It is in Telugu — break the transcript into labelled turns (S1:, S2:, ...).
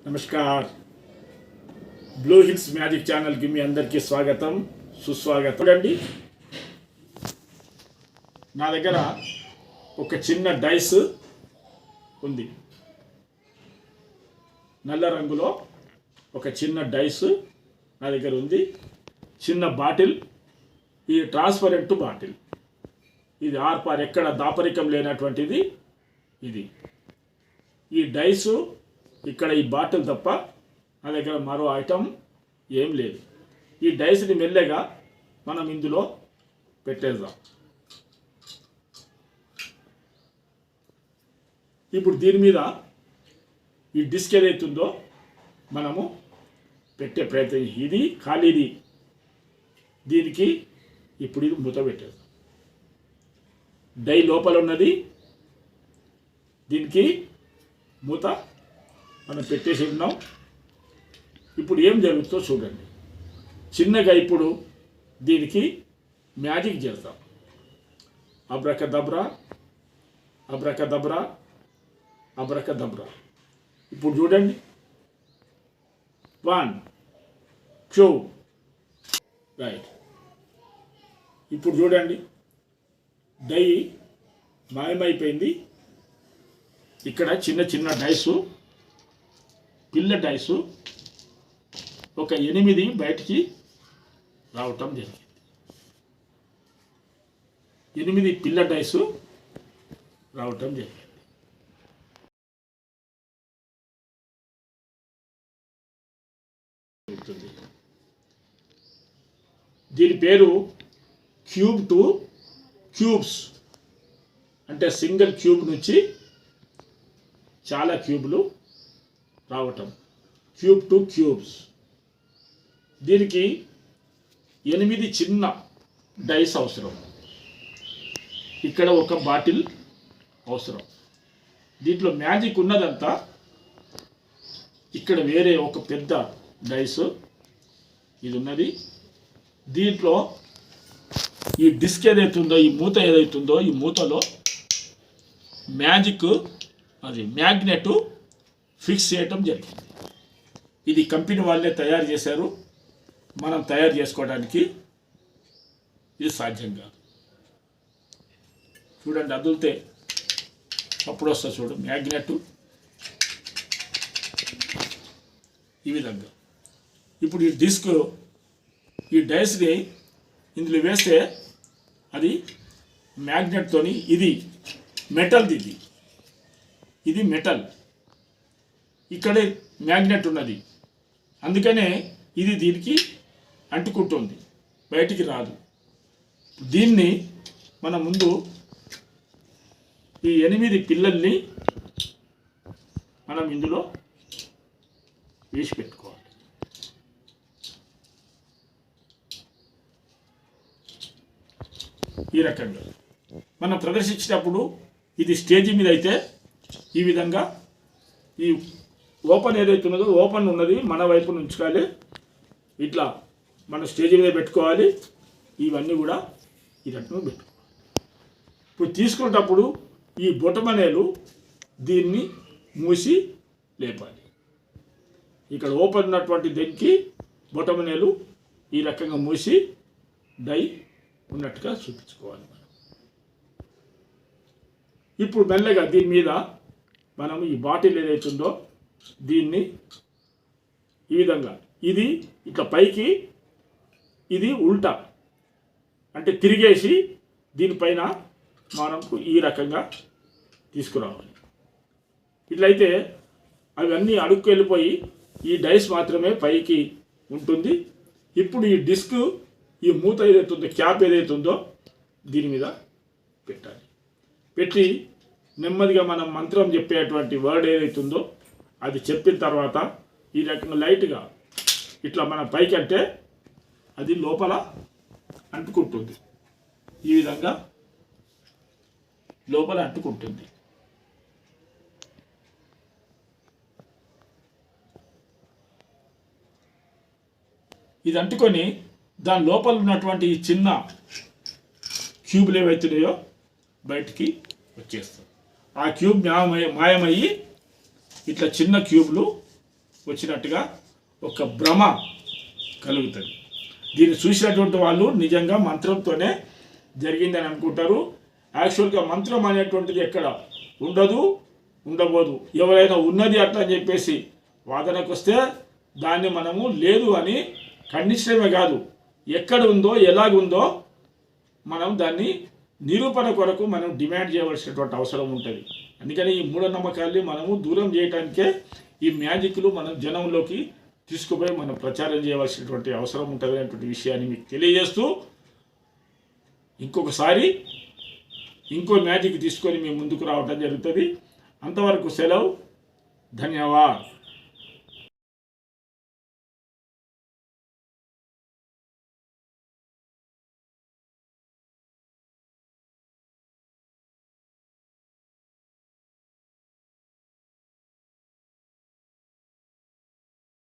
S1: నమస్కార్. బ్లూ హిల్స్ మ్యాజిక్ ఛానల్కి మీ అందరికీ స్వాగతం, సుస్వాగతం. చూడండి, నా దగ్గర ఒక చిన్న డైస్ ఉంది. నల్ల రంగులో ఒక చిన్న డైస్ నా దగ్గర ఉంది. చిన్న బాటిల్, ఈ ట్రాన్స్పరెంట్ బాటిల్. ఇది ఆర్పార్, ఎక్కడ దాపరికం లేనటువంటిది ఇది. ఈ డైసు ఇక్కడ ఈ బాటిల్ తప్ప నా దగ్గర మరో ఐటమ్ ఏం లేదు. ఈ డైస్ని మెల్లగా మనం ఇందులో పెట్టేద్దాం. ఇప్పుడు దీని మీద ఈ డిస్క్ ఏదైతుందో మనము పెట్టే ప్రయత్నం. ఇది ఖాళీది, దీనికి ఇప్పుడు ఇది మూత పెట్టేద్దాం. డై లోపల ఉన్నది, దీనికి మూత మనం పెట్టేసి ఉన్నాం. ఇప్పుడు ఏం జరుగుతుందో చూడండి. చిన్నగా ఇప్పుడు దీనికి మ్యాజిక్ చేద్దాం. Abracadabra, abracadabra, abracadabra. ఇప్పుడు చూడండి, 1 2 రైట్. ఇప్పుడు చూడండి, డై మాయమైపోయింది. ఇక్కడ చిన్న చిన్న డైసు, పిల్ల డైసు ఒక 8 బయటికి రావటం జరిగింది. 8 పిల్ల డైసు రావటం జరిగింది. దీని పేరు క్యూబ్ టు క్యూబ్స్. అంటే సింగిల్ క్యూబ్ నుంచి చాలా క్యూబ్లు రావటం, క్యూబ్ టు క్యూబ్స్. దీనికి 8 చిన్న డైస్ అవసరం. ఇక్కడ ఒక బాటిల్ అవసరం. దీంట్లో మ్యాజిక్ ఉన్నదంతా ఇక్కడ వేరే ఒక పెద్ద డైస్ ఇది ఉన్నది. దీంట్లో ఈ డిస్క్ ఏదైతుందో, ఈ మూత ఏదైతుందో, ఈ మూతలో మ్యాజిక్, అది మ్యాగ్నెట్ ఫిక్స్ చేయటం జరిగింది. ఇది కంపెనీ వాళ్ళే తయారు చేశారు. మనం తయారు చేసుకోవడానికి ఇది సాధ్యం కాదు. చూడండి, అదిలితే అప్పుడు వస్తుంది చూడు మ్యాగ్నెట్, ఈ విధంగా. ఇప్పుడు ఈ డిస్క్, ఈ డైస్ని ఇందులో వేస్తే అది మ్యాగ్నెట్తోని, ఇది మెటల్ది, ఇది మెటల్, ఇక్కడే మ్యాగ్నెట్ ఉన్నది. అందుకనే ఇది దీనికి అంటుకుంటుంది, బయటికి రాదు. దీన్ని మన ముందు ఈ 8 పిల్లల్ని మనం ఇందులో వేసి పెట్టుకోవాలి. ఈ రకంగా మనం ప్రదర్శించేటప్పుడు ఇది స్టేజీ మీద అయితే ఈ విధంగా ఈ ఓపెన్ ఏదైతే ఉన్నదో, ఓపెన్ ఉన్నది మన వైపు ఉంచుకోవాలి. ఇట్లా మన స్టేజ్ మీద పెట్టుకోవాలి. ఇవన్నీ కూడా ఈ రకంగా పెట్టుకోవాలి. ఇప్పుడు తీసుకునేటప్పుడు ఈ బొటమనేలు దీన్ని మూసి లేపాలి. ఇక్కడ ఓపెన్ ఉన్నటువంటి దీనికి బొటమనేలు ఈ రకంగా మూసి డై ఉన్నట్టుగా చూపించుకోవాలి. ఇప్పుడు మెల్లగా దీని మీద మనం ఈ బాటిల్ ఏదైతుందో దీన్ని ఈ విధంగా, ఇది ఇట్లా పైకి, ఇది ఉల్టా అంటే తిరిగేసి దీనిపైన మనం ఈ రకంగా తీసుకురావాలి. ఇట్లయితే అవన్నీ అడుక్కు వెళ్ళిపోయి ఈ డైస్ మాత్రమే పైకి ఉంటుంది. ఇప్పుడు ఈ డిస్క్, ఈ మూత ఏదైతుందో, క్యాప్ ఏదైతుందో దీని మీద పెట్టాలి. పెట్టి నెమ్మదిగా మనం మంత్రం చెప్పేటువంటి వర్డ్ ఏదైతుందో అది చెప్పిన తర్వాత ఈ రకంగా లైట్గా ఇట్లా మన పైకి అంటే అది లోపల అంటుకుంటుంది. ఈ విధంగా లోపల అంటుకుంటుంది. ఇది అంటుకొని దాని లోపల ఉన్నటువంటి ఈ చిన్న క్యూబ్లు ఏవైతున్నాయో బయటికి వచ్చేస్తాయి. ఆ క్యూబ్ మాయమయ్యి ఇట్లా చిన్న క్యూబ్లు వచ్చినట్టుగా ఒక భ్రమ కలుగుతుంది. దీన్ని చూసినటువంటి వాళ్ళు నిజంగా మంత్రంతోనే జరిగిందని అనుకుంటారు. యాక్చువల్గా మంత్రం అనేటువంటిది ఎక్కడ ఉండదు, ఉండబోదు. ఎవరైనా ఉన్నది అట్లా అని చెప్పేసి వాదనకు వస్తే దాన్ని మనము లేదు అని ఖండించడమే కాదు, ఎక్కడ ఉందో ఎలాగుందో మనం దాన్ని నిరూపణ కొరకు మనం డిమాండ్ చేయవలసినటువంటి అవసరం ఉంటుంది. అందుకని ఈ మూఢనమ్మకాల్ని మనము దూరం చేయడానికే ఈ మ్యాజిక్లు మనం జనంలోకి తీసుకుపోయి మనం ప్రచారం చేయవలసినటువంటి అవసరం ఉంటుంది అనేటువంటి విషయాన్ని మీకు తెలియజేస్తూ ఇంకొకసారి ఇంకో మ్యాజిక్ తీసుకొని మీ ముందుకు రావడం జరుగుతుంది. అంతవరకు సెలవు. ధన్యవాదాలు.